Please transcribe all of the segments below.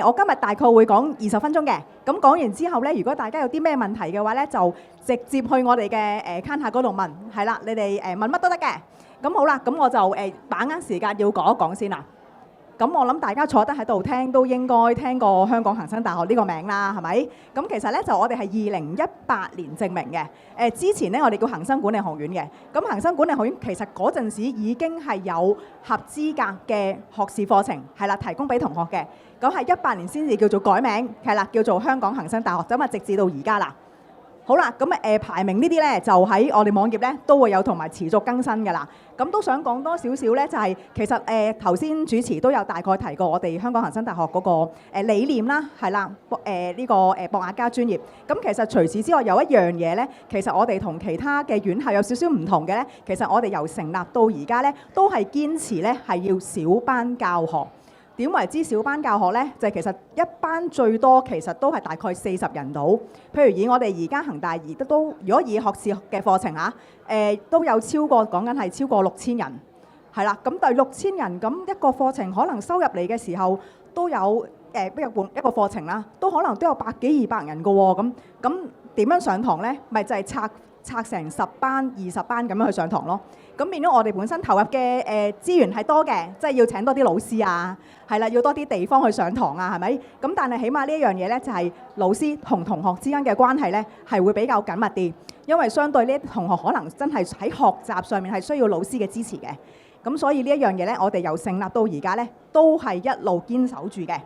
我今日大概會講20分鐘嘅。咁講完之後咧，如果大家有啲咩問題嘅話咧，就直接去我哋嘅counter嗰度問，係啦，你哋問乜都得嘅。咁好啦，咁我就把握時間要講一講先啦。咁我諗大家坐得喺度聽都應該聽過香港恒生大學呢個名啦，係咪？咁其實咧就我哋係2018年正名嘅。之前咧我哋叫恒生管理學院嘅。咁恒生管理學院其實嗰陣時已經係有合資格嘅學士課程，係啦，提供俾同學嘅。咁係18年先至叫做改名，係啦，叫做香港恒生大學，咁啊直至到而家啦。好啦，咁排名呢啲咧就喺我哋網頁咧都會有同埋持續更新㗎啦。咁都想講多少少咧，就係其實頭先主持都有大概提過我哋香港恒生大學嗰個理念啦，係啦，呢個博雅家專業。咁其實除此之外有一樣嘢咧，其實我哋同其他嘅院校有少少唔同嘅咧，其實我哋由成立到而家咧都係堅持咧係要小班教學。點為之小班教學呢？就係其實一班最多其實都係大概40人到。譬如以我哋而家恒大而都，如果以學士嘅課程嚇，都有超過講緊係超過6000人，係啦。咁第6000人咁一個課程可能收入嚟嘅時候都有一個課程啦，都可能都有100幾200人嘅喎。咁點樣上堂呢？咪就係拆成10班、20班咁樣去上堂咯。咁變咗我哋本身投入嘅資源係多嘅，即係要請多啲老師啊，係啦，要多啲地方去上堂啊，係咪？咁但係起碼呢一樣嘢咧，就係老師同同學之間嘅關係咧，係會比較緊密啲，因為相對呢啲同學可能真係喺學習上面係需要老師嘅支持嘅。咁所以呢一樣嘢咧，我哋由成立到而家咧，都係一路堅守住嘅。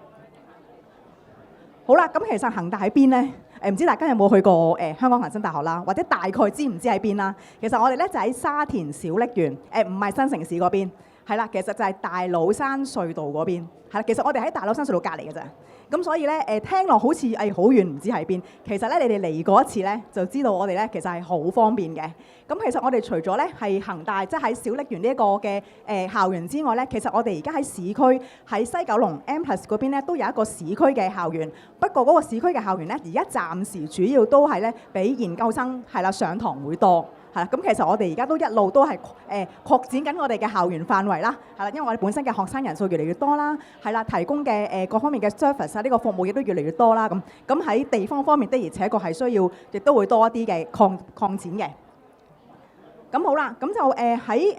好啦，咁其實恒大喺邊咧？唔知大家有冇去過香港恒生大學啦，或者大概知唔知喺邊啦？其實我哋咧就喺沙田小瀝源，唔係新城市嗰邊，係啦，其實就係大老山隧道嗰邊，係啦，其實我哋喺大老山隧道隔離嘅咋。咁所以咧聽落好似好遠，唔知喺邊。其實咧你哋嚟過一次咧，就知道我哋咧其實係好方便嘅。咁其實我哋除咗咧係恒大，即係喺小瀝源呢一個嘅校園之外咧，其實我哋而家喺市區喺西九龍 M+ 嗰邊咧都有一個市區嘅校園。不過嗰個市區嘅校園咧，而家暫時主要都係咧俾研究生係啦上堂會多。係啦，咁其實我哋而家都一路都係擴展緊我哋嘅校園範圍啦，係啦，因為我哋本身嘅學生人數越嚟越多啦，係啦，提供嘅各方面嘅 service 啊，呢個服務亦都越嚟越多啦，咁喺地方方面的而且確係需要，亦都會多一啲嘅擴展嘅。咁好啦，咁就喺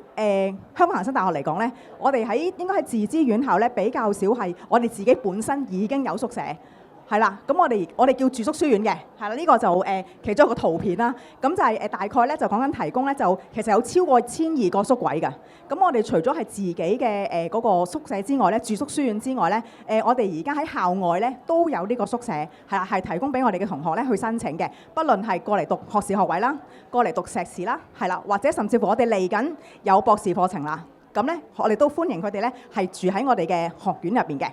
香港恒生大學嚟講咧，我哋應該喺自資院校咧比較少係我哋自己本身已經有宿舍。係啦，咁我哋叫住宿書院嘅，係啦，呢個就其中一個圖片啦。咁就係大概咧就講緊提供咧就其實有超過1200個宿位嘅。咁我哋除咗係自己嘅嗰個宿舍之外咧，住宿書院之外咧，我哋而家喺校外咧都有呢個宿舍，係啦，係提供俾我哋嘅同學咧去申請嘅。不論係過嚟讀學士學位啦，過嚟讀碩士啦，係啦，或者甚至乎我哋嚟緊有博士課程啦，咁咧我哋都歡迎佢哋咧係住喺我哋嘅學院入邊嘅。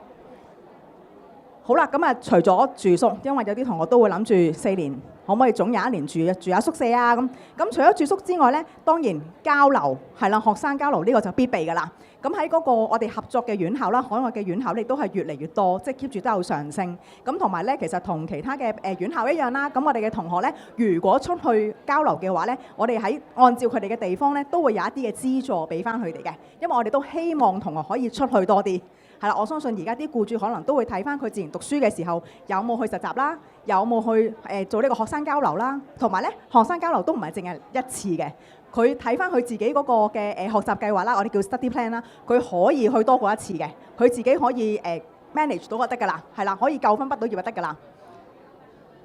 好啦，咁除咗住宿，因為有啲同學都會諗住4年可唔可以總有1年住下宿舍啊咁。除咗住宿之外咧，當然交流係啦，學生交流呢個就必備㗎啦。咁喺嗰個我哋合作嘅院校啦，海外嘅院校亦都係越嚟越多，即係 keep 住都有上升。咁同埋咧，其實同其他嘅院校一樣啦。咁我哋嘅同學咧，如果出去交流嘅話咧，我哋按照佢哋嘅地方咧，都會有一啲嘅資助俾翻佢哋嘅，因為我哋都希望同學可以出去多啲。係啦，我相信而家啲僱主可能都會睇翻佢自然讀書嘅時候有冇去實習啦，有冇去做呢個學生交流啦，同埋咧學生交流都唔係淨係一次嘅，佢睇翻佢自己嗰個嘅學習計劃啦，我哋叫 study plan 啦，佢可以去多過一次嘅，佢自己可以manage 到就得㗎啦，係啦，可以夠分畢到業就得㗎啦。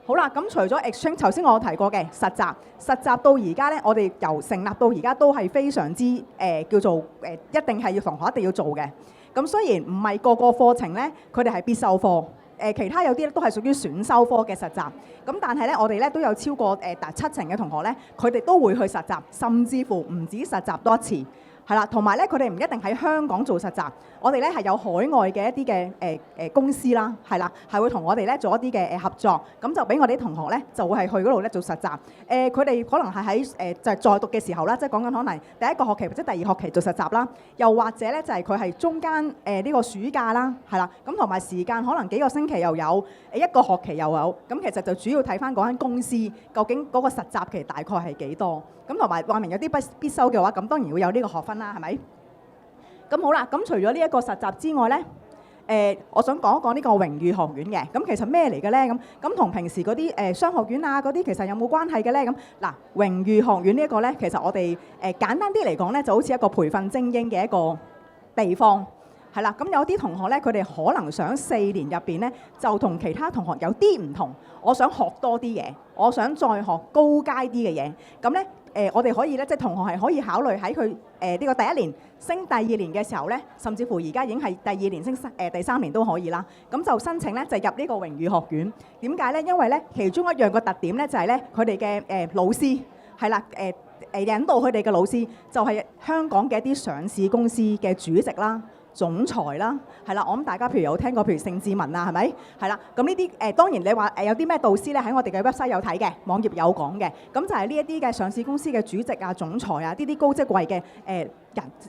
好啦，咁除咗 exchange， 頭先我提過嘅實習到而家咧，我哋由成立到而家都係非常之叫做一定係要同學一定要做嘅。咁雖然唔係個課程咧，佢哋係必修課，其他有啲咧都係屬於選修科嘅實習。咁但係咧，我哋咧都有超過70%嘅同學咧，佢哋都會去實習，甚至乎唔止實習多一次。係啦，同埋咧，佢哋唔一定喺香港做實習，我哋咧係有海外嘅一啲嘅公司啦，係啦，係會同我哋咧做一啲嘅合作，咁就俾我哋啲同學咧就會係去嗰度咧做實習。佢哋可能係喺就係在讀嘅時候啦，即係講緊可能第一個學期或者第2學期做實習啦，又或者咧就係佢係中間呢個暑假啦，係啦，咁同埋時間可能幾個星期又有1個學期又有，咁其實就主要睇翻嗰間公司究竟嗰個實習期大概係幾多。咁同埋話明有啲必修嘅話，咁當然會有呢個學分啦，係咪？咁好啦，咁除咗呢一個實習之外咧，我想講一講呢個榮譽學院嘅。咁其實咩嚟嘅咧？咁同平時嗰啲商學院啊嗰啲其實有冇關係嘅咧？咁嗱，榮譽學院呢一個咧，其實我哋簡單啲嚟講咧，就好似一個培訓精英嘅一個地方。係啦，咁有啲同學咧，佢哋可能想4年入邊咧，就同其他同學有啲唔同。我想學多啲嘢，我想再學高階啲嘅嘢。咁咧我哋可以咧，即係同學係可以考慮喺佢呢個第1年升第2年嘅時候咧，甚至乎而家已經係第2年升第3年都可以啦。咁就申請咧，就入呢個榮譽學院。點解咧？因為咧，其中一樣個特點咧，就係咧，佢哋嘅老師係啦，引導佢哋嘅老師就係香港嘅一啲上市公司嘅主席啦、總裁啦，係啦，我諗大家譬如有聽過，譬如盛智文啊，係咪？係啦，咁呢啲當然你話有啲咩導師咧，喺我哋嘅 website 有睇嘅，網頁有講嘅，咁就係呢一啲嘅上市公司嘅主席啊、總裁啊，呢啲高職位嘅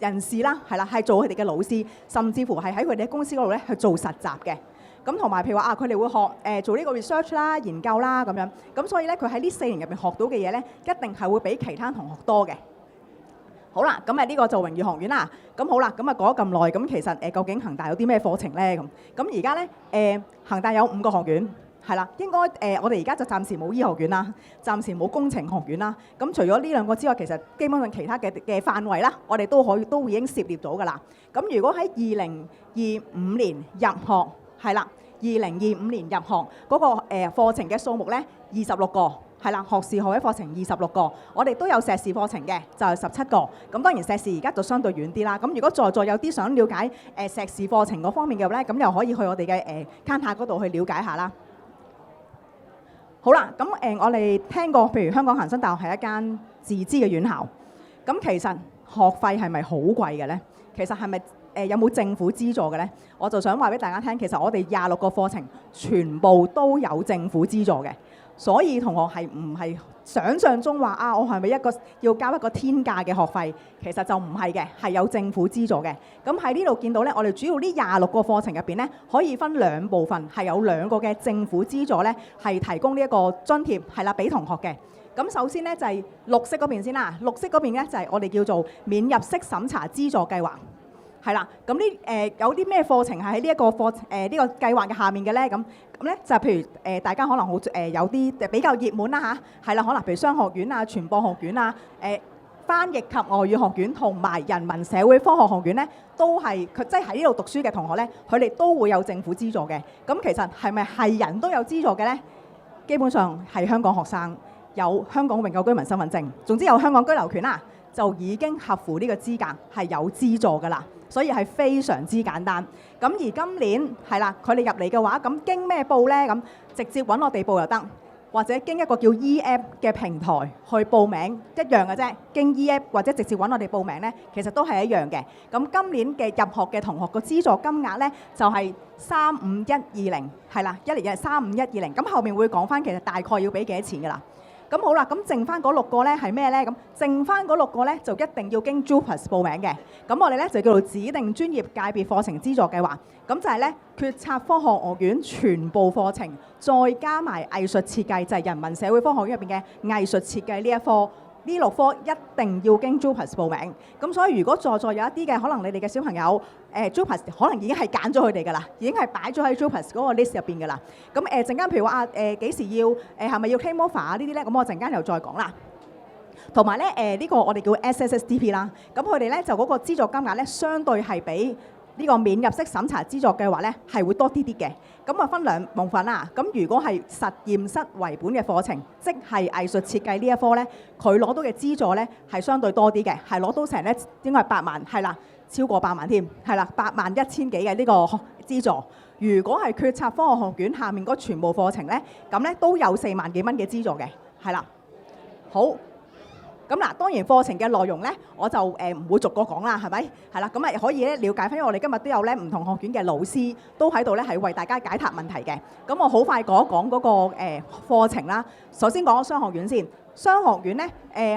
人士啦，係啦，係做佢哋嘅老師，甚至乎係喺佢哋嘅公司嗰度咧去做實習嘅。咁同埋譬如話佢哋會學做呢個 research 啦、研究啦咁樣，咁所以咧佢喺呢4年入邊學到嘅嘢咧，一定係會比其他同學多嘅。好啦，咁呢個就榮譽學院啦。咁好啦，咁講咗咁耐，咁其實究竟恒大有啲咩課程咧？咁而家咧恒大有5個學院，係啦，應該我哋而家就暫時冇醫學院啦，暫時冇工程學院啦。咁除咗呢2個之外，其實基本上其他嘅範圍啦，我哋都已經涉獵到㗎啦。咁如果喺2025年入學，係啦，2025年入學嗰個課程嘅數目咧26個。係啦，學士學位課程26個，我哋都有碩士課程嘅，就係17個。咁當然碩士而家就相對遠啲啦。咁如果在座有啲想了解碩士課程嗰方面嘅咧，咁又可以去我哋嘅Kantar嗰度去了解下啦。好啦，咁我哋聽過，譬如香港恒生大學係一間自資嘅院校，咁其實學費係咪好貴嘅咧？其實係咪有冇政府資助嘅咧？我就想話俾大家聽，其實我哋26個課程全部都有政府資助嘅。所以同學係唔係想像中話啊？我係咪要交一個天價嘅學費？其實就唔係嘅，係有政府資助嘅。咁喺呢度見到咧，我哋主要呢26個課程入邊咧，可以分2部分，係有2個嘅政府資助咧，係提供呢一個津貼，係啦，俾同學嘅。咁首先咧就係綠色嗰邊先啦，綠色嗰邊咧就係我哋叫做免入息審查資助計劃。係啦，咁有啲咩課程係喺呢一個呢個計劃嘅下面嘅咧？咁咧就係譬如大家可能好有啲比較熱門啦嚇，係啦，可能譬如商學院啊、傳播學院啊、翻譯及外語學院同埋人文社會科學學院咧，都係佢即係喺呢度讀書嘅同學咧，佢哋都會有政府資助嘅。咁其實係咪係人都有資助嘅咧？基本上係香港學生有香港永久居民身份證，總之有香港居留權啦，就已經合乎呢個資格係有資助㗎啦。所以係非常之簡單。咁而今年係啦，佢哋入嚟嘅話，咁經咩報呢？咁直接揾我哋報又得，或者經一個叫 eApp 嘅平台去報名一樣嘅啫。經 eApp 或者直接揾我哋報名呢，其實都係一樣嘅。咁今年嘅入學嘅同學個資助金額呢，就係35120，係啦，一年係35120。咁後面會講翻其實大概要俾幾多錢㗎啦。咁好啦，咁剩翻嗰6個咧係咩咧？咁剩翻嗰6個咧就一定要經 JUPAS 報名嘅。咁我哋咧就叫做指定專業界別課程資助計劃。咁就係咧決策科學學院全部課程，再加埋藝術設計，就係人文社會科學院入邊嘅藝術設計呢一科。呢6科一定要經 JUPAS 報名。咁所以如果在座有一啲嘅，可能你哋嘅小朋友JUPAS 可能已經係揀咗佢哋㗎啦，已經係擺咗喺 JUPAS 嗰個 list 入邊㗎啦。咁陣間譬如話幾時要係咪要 claim offer 啊呢啲咧？咁我陣間又再講啦。同埋咧呢個我哋叫 SSSDP 啦。咁佢哋咧就嗰個資助金額咧，相對係比呢個免入息審查資助計劃咧係會多啲啲嘅。咁啊分2部分啦。咁如果係實驗室為本嘅課程，即係藝術設計呢一科咧，佢攞到嘅資助咧係相對多啲嘅，係攞到成咧應該係8萬，係啦，超過8萬添，係啦，81000幾嘅呢個資助。如果係決策科學學院下面嗰全部課程咧，咁咧都有4萬幾蚊嘅資助嘅，係啦。好。咁嗱，當然課程嘅內容咧，我就唔會逐個講啦，係咪？係啦，咁啊可以咧了解翻，因為我哋今日都有咧唔同學院嘅老師都喺度咧，係為大家解答問題嘅。咁我好快講一講嗰個課程啦。首先講商學院先，商學院咧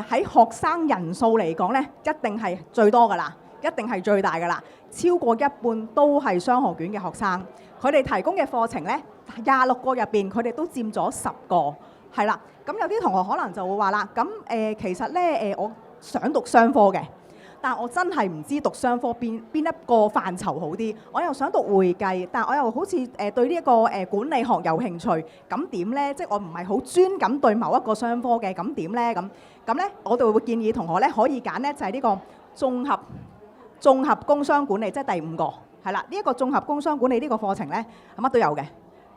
喺學生人數嚟講咧，一定係最多㗎啦，一定係最大㗎啦，超過一半都係商學院嘅學生。佢哋提供嘅課程咧，26個入邊，佢哋都佔咗10個，係啦。咁有啲同學可能就會話啦，咁其實咧我想讀商科嘅，但我真係唔知讀商科邊一個範疇好啲。我又想讀會計，但我又好似對呢一個管理學有興趣。咁點呢？即係我唔係好專咁對某一個商科嘅，咁點呢？咁呢，我哋會建議同學呢可以揀呢，就係呢個綜合工商管理，即係第5個，係啦。呢一個綜合工商管理呢個課程呢，係乜都有嘅。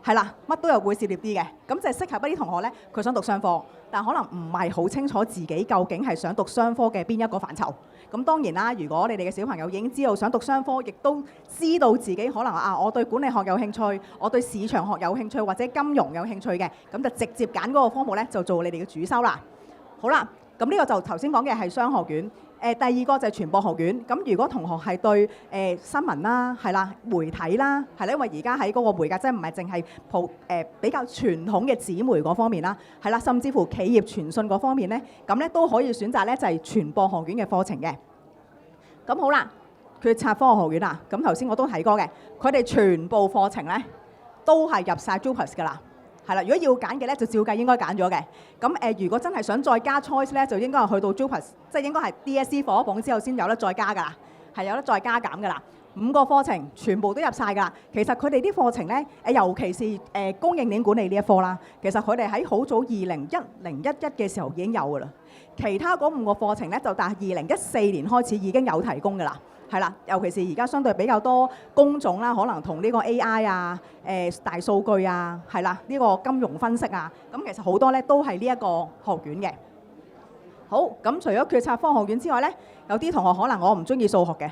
係啦，乜都有會涉獵啲嘅，咁就係適合一啲同學呢，佢想讀商科，但可能唔係好清楚自己究竟係想讀商科嘅邊一個範疇。咁當然啦，如果你哋嘅小朋友已經知道想讀商科，亦都知道自己可能我對管理學有興趣，我對市場學有興趣，或者金融有興趣嘅，咁就直接揀嗰個科目呢，就做你哋嘅主修啦。好啦，咁呢個就頭先講嘅係商學院。第2個就係傳播學院。咁如果同學係對新聞啦，係啦，媒體啦，係啦，因為而家喺嗰個媒介，即係唔係淨係比較傳統嘅紙媒嗰方面啦，係啦，甚至乎企業傳訊嗰方面咧，咁咧都可以選擇咧就係傳播學院嘅課程嘅。咁好啦，決策科學學院啊，咁頭先我都睇過嘅，佢哋全部課程咧都係入晒 JUPAS 㗎啦。係啦，如果要揀嘅咧，就照計應該揀咗嘅。咁如果真係想再加 choice 咧，就應該係去到 JUPAS，即係應該係 DSE 課榜之後先有得再加㗎啦，係有得再加減㗎啦。 5個課程全部都入晒㗎啦。其實佢哋啲課程咧，尤其是供應鏈管理呢一科啦，其實佢哋喺好早2010-11嘅時候已經有㗎啦。其他嗰5個課程咧，就但係2014年開始已經有提供㗎啦。係啦，尤其是而家相對比較多工種啦，可能同呢個 AI 啊、大數據啊，係啦，呢個金融分析啊，咁其實好多咧都係呢一個學院嘅。好，咁除咗決策科學院之外咧，有啲同學可能我唔中意數學嘅，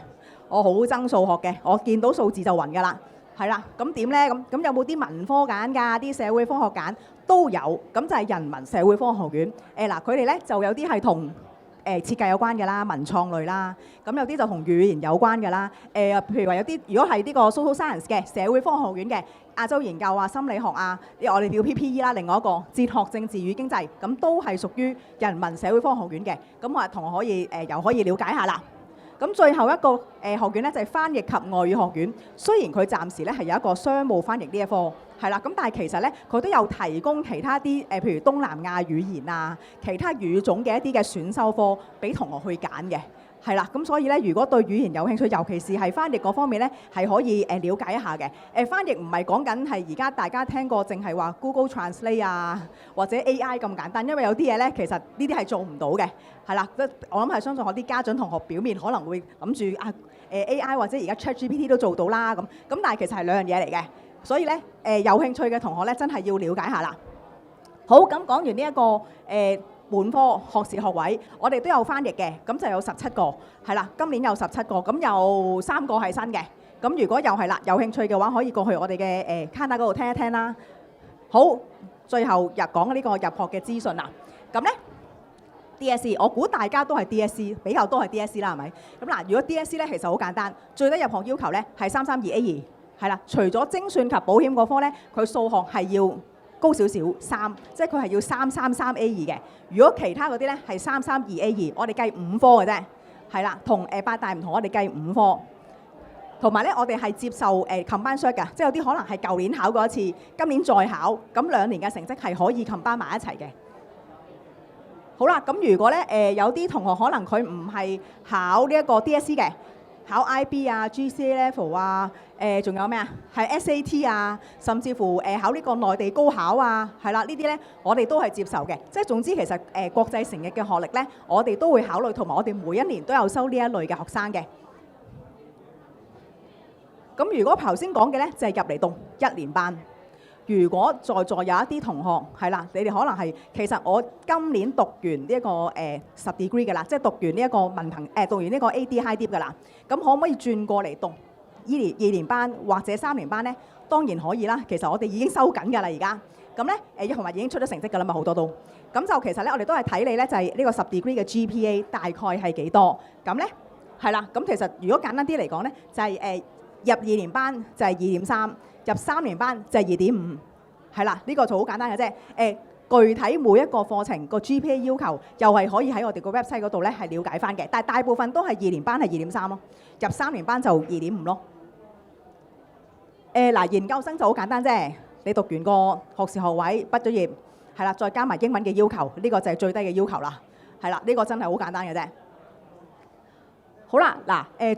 我好憎數學嘅，我見到數字就暈㗎啦。係啦，咁點咧？咁有冇啲文科揀㗎？啲社會科學揀都有，咁就係人文社會科學院。嗱，佢哋咧就有啲係同設計有關嘅啦，文創類啦，咁有啲就同語言有關嘅啦。譬如話有啲，如果係呢個 social science 嘅社會科學學院嘅亞洲研究啊、心理學啊，我哋叫 PPE 啦，另外一個哲學、政治與經濟，咁都係屬於人文社會科學院嘅。咁我同學可以又可以了解下啦。咁最後一個學院咧就係翻譯及外語學院，雖然佢暫時咧係有一個商務翻譯呢一科，係啦，咁但係其實咧佢都有提供其他啲譬如東南亞語言啊、其他語種嘅一啲嘅選修科俾同學去揀嘅，係啦，咁所以咧如果對語言有興趣，尤其是係翻譯嗰方面咧，係可以了解一下嘅。翻譯唔係講緊係而家大家聽過淨係話 Google Translate 啊或者 AI 咁簡單，因為有啲嘢咧其實呢啲係做唔到嘅。係啦，我諗係相信我啲家長同學表面可能會諗住AI 或者而家 ChatGPT 都做到啦咁，但係其實係兩樣嘢嚟嘅，所以咧有興趣嘅同學咧真係要了解下啦。好，咁講完呢一個本科學士學位，我哋都有翻譯嘅，咁就有17個，係啦，今年有17個，咁有3個係新嘅。咁如果又係啦，有興趣嘅話，可以過去我哋嘅Canada嗰度聽一聽啦。好，最後講呢個入學嘅資訊啦。咁咧。DSE， 我估大家都係 DSE， 比較多係 DSE 啦，係咪？咁嗱，如果 DSE 咧，其實好簡單，最低入學要求咧係332A2，係啦。除咗精算及保險嗰科咧，佢數學係要高少少3，即係佢係要333A2嘅。如果其他嗰啲咧係332A2，我哋計5科嘅啫，係啦，同八大唔同，我哋計5科。同埋咧，我哋係接受combine cert嘅，即係有啲可能係舊年考過一次，今年再考，咁2年嘅成績係可以combine埋一齊嘅。好啦，咁如果咧有啲同學可能佢唔係考呢一個 DSE 嘅，考 IB 啊、GCA Level 啊，仲有咩啊？係 SAT 啊，甚至乎考呢個內地高考啊，係啦，呢啲咧我哋都係接受嘅。即係總之其實國際成績嘅學歷咧，我哋都會考慮，同埋我哋每一年都有收呢一類嘅學生嘅。咁如果頭先講嘅咧，就係入嚟讀1年班。如果在座有一啲同學係啦，你哋可能係其實我今年讀完呢一個10 degree 嘅啦，即係讀完呢一個文憑讀完呢個 AD High Dip 嘅啦，咁可唔可以轉過嚟讀2年班或者3年班咧？當然可以啦。其實我哋已經收緊㗎啦，而家咁咧同埋已經出咗成績㗎啦嘛，好多都咁就其實咧，我哋都係睇你咧就係呢個10 degree 嘅 GPA 大概係幾多咁咧？係啦，咁其實如果簡單啲嚟講咧，就係入2年班就係2.3。入3年班就係2.5，係啦，呢個就好簡單嘅啫。具體每一個課程個 GPA 要求又係可以喺我哋個 website 嗰度咧係了解翻嘅，但係大部分都係2年班係2.3咯，入3年班就2.5咯。嗱，研究生就好簡單啫，你讀完個學士學位畢咗業，係啦，再加埋英文嘅要求，呢個就係最低嘅要求啦，係啦，呢個真係好簡單嘅啫。好啦，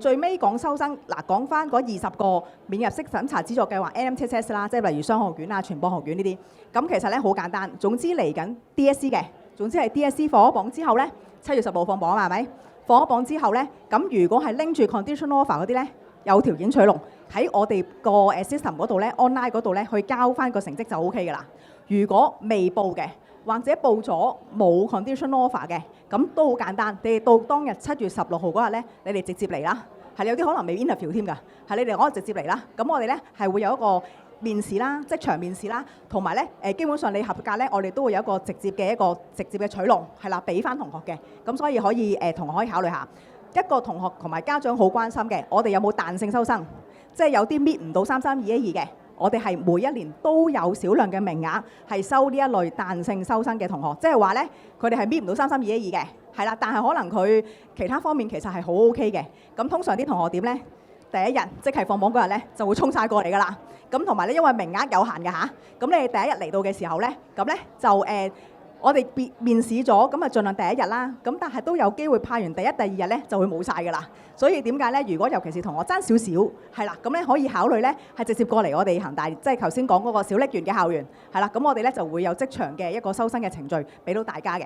最尾講收生，講翻嗰20個免入息審查資助計劃 NMTSS 啦，即係例如商學院啊、傳播學院呢啲。咁其實咧好簡單，總之嚟緊 DSE 嘅，總之係 DSE 放咗榜之後咧，7月10號放榜係咪？放咗榜之後咧，咁如果係拎住 conditional offer 嗰啲咧，有條件取錄喺我哋個system 嗰度咧 ，online 嗰度咧去交翻個成績就 OK 㗎啦。如果未報嘅，或者報咗冇 conditional offer 嘅，咁都好簡單。你哋到當日7月16號嗰日咧，你哋直接嚟啦。係有啲可能未 interview 添㗎，係你哋可以直接嚟啦。咁我哋咧係會有一個面試啦，即場面試啦，同埋咧基本上你合格咧，我哋都會有一個直接嘅取錄，係啦，俾翻同學嘅。咁所以可以同學可以考慮下。一個同學同埋家長好關心嘅，我哋有冇彈性收生？即係有啲搣唔到332A2嘅。我哋係每一年都有少量嘅名額係收呢一類彈性收生嘅同學，即係話咧佢哋係搣唔到332A2嘅，係啦，但係可能佢其他方面其實係好 OK 嘅。咁通常啲同學點咧？第一日即係放榜嗰日咧就會衝晒過嚟㗎啦。咁同埋咧因為名額有限㗎嚇，咁你哋第一日嚟到嘅時候咧，咁咧就我哋面試咗，咁啊盡量第一日啦。咁但係都有機會派完第一、第二日咧就會冇晒㗎啦。所以點解咧？如果尤其是同學爭少少，係啦，咁咧可以考慮咧係直接過嚟我哋恒大，即係頭先講嗰個小瀝源嘅校園，係啦。咁我哋咧就會有即場嘅一個收生嘅程序俾到大家嘅。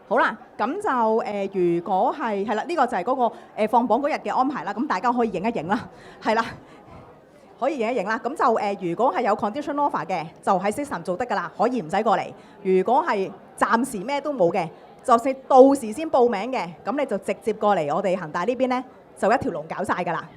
好啦，咁就如果係啦，呢個就係嗰個放榜嗰日嘅安排啦。咁大家可以影一影啦，係啦。可以影一影啦，咁就如果係有 conditional offer 嘅，就喺 system 做得㗎啦，可以唔使過嚟。如果係暫時咩都冇嘅，就算到時先報名嘅，咁你就直接過嚟我哋恒大呢邊咧，就一條龍搞晒㗎啦。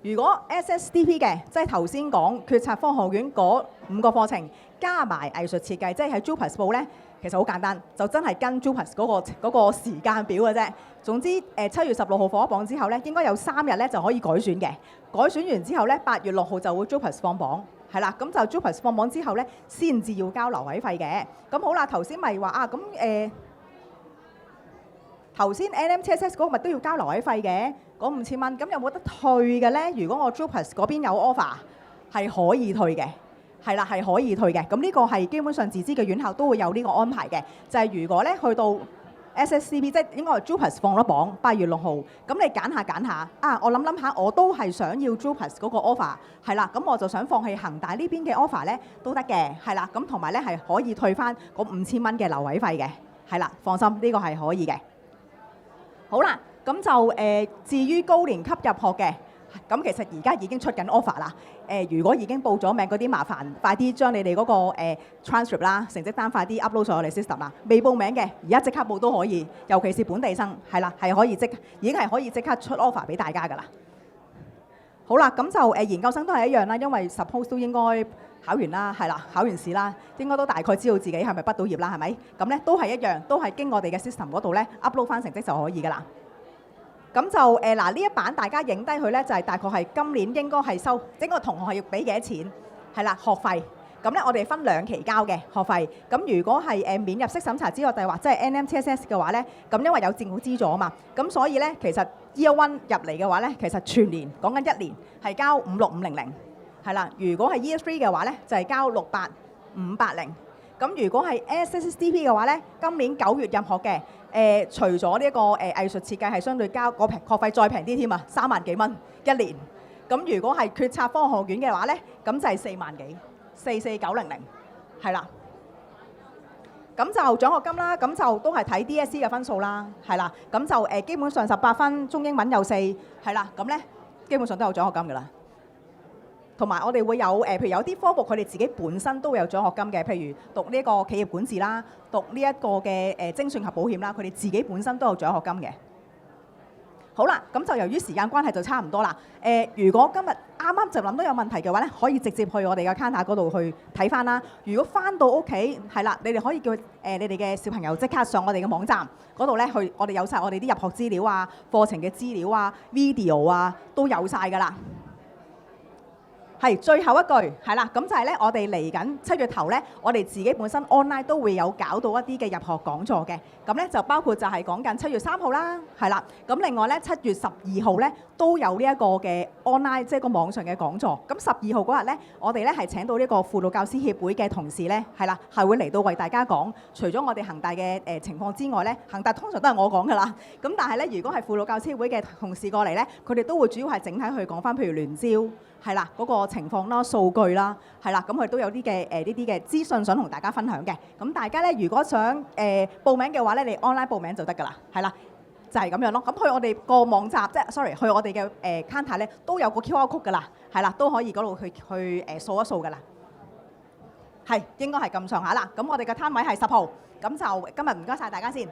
如果 SSDP 嘅，即係頭先講決策科學院嗰5個課程，加埋藝術設計，即係喺 JUPAS 報咧，其實好簡單，就真係跟 JUPAS 嗰個時間表嘅啫。總之7月16號放咗榜之後咧，應該有3日咧就可以改選嘅。改選完之後咧，8月6號就會 JUPAS 放榜，係啦。咁就 JUPAS 放榜之後咧，先至要交留位費嘅。咁好啦，頭先咪話啊，咁頭先 NMTSS 嗰個咪都要交留位費嘅，嗰5000蚊。咁有冇得退嘅咧？如果我 JUPAS 嗰邊有 offer，係可以退嘅。係啦，係可以退嘅。咁呢個係基本上自資嘅院校都會有呢個安排嘅。就係如果咧去到 SSCP 即係應該係 JUPAS 放咗榜8月6號，咁你揀下啊，我諗下，我都係想要 JUPAS 嗰個 offer， 係啦，咁我就想放棄恒大呢邊嘅 offer 咧都得嘅，係啦，咁同埋咧係可以退翻嗰5000蚊嘅留位費嘅，係啦，放心，呢個係可以嘅。好啦，咁就至於高年級入學嘅。咁其實而家已經出緊 offer 啦。如果已經報咗名嗰啲，麻煩快啲將你哋嗰個transcript 啦、成績單快啲 upload 上我哋 system 啦。未報名嘅，而家即刻報都可以，尤其是本地生，係啦，係可以已經係可以即刻出 offer 俾大家㗎啦。好啦，咁就研究生都係一樣啦，因為 suppose 都應該考完啦，係啦，考完試啦，應該都大概知道自己係咪畢到業啦，係咪？咁咧都係一樣，都係經我哋嘅 system 嗰度咧 upload 翻成績就可以㗎啦。咁就嗱呢一版大家影低佢咧，就係大概係今年應該係收整個同學係要俾幾多錢？係啦，學費。咁咧我哋分2期交嘅學費。咁如果係免入息審查資助計劃，即係 NMTSS 嘅話咧，咁因為有政府資助啊嘛，咁所以咧其實 Year 1入嚟嘅話咧，其實全年講緊1年係交56500，係啦。如果係 Year 3嘅話咧，就係交68580。咁如果係 SSDP 嘅話咧，今年9月入學嘅。除咗呢一個藝術設計係相對交個學費再平啲添啊，3萬幾蚊一年。咁如果係決策科學院嘅話咧，咁就係4萬幾，44900，係啦。咁就獎學金啦，咁就都係睇 DSE 嘅分數啦，係啦。咁就基本上18分，中英文有4，係啦。咁咧基本上都有獎學金㗎啦。同埋我哋會有譬如有啲科目佢哋自己本身都會有獎學金嘅，譬如讀呢一個企業管治啦，讀呢一個嘅精算及保險啦，佢哋自己本身都有獎學金嘅。好啦，咁就由於時間關係就差唔多啦。如果今日啱啱就諗到有問題嘅話咧，可以直接去我哋嘅 counter 嗰度去睇翻啦。如果翻到屋企係啦，你哋可以叫你哋嘅小朋友即刻上我哋嘅網站嗰度咧去，我哋有晒我哋啲入學資料啊、課程嘅資料啊、video 啊都有晒㗎啦。係最後一句係啦，咁就係咧，我哋嚟緊7月頭咧，我哋自己本身 online 都會有搞到一啲嘅入學講座嘅，咁咧就包括就係講緊7月3號啦，係啦，咁另外咧7月12號咧都有呢一個嘅 online 即係個網上嘅講座，咁12號嗰日咧，我哋咧係請到呢個輔導教師協會嘅同事咧，係啦，係會嚟到為大家講，除咗我哋恒大嘅情況之外咧，恒大通常都係我講㗎啦，咁但係咧如果係輔導教師協會嘅同事過嚟咧，佢哋都會主要係整體去講翻，譬如聯招。係啦，嗰個情況啦、數據啦，係啦，咁佢都有啲嘅呢啲嘅資訊想同大家分享嘅。咁大家咧，如果想報名嘅話咧，你 online 報名就得㗎啦。係啦，就係咁樣咯。咁去我哋個網站，即係 sorry，去我哋嘅counter 咧都有個 QR code㗎啦。係啦，都可以嗰度去掃一掃㗎啦。係應該係咁上下啦。咁我哋嘅攤位係10號。咁就今日唔該晒大家先。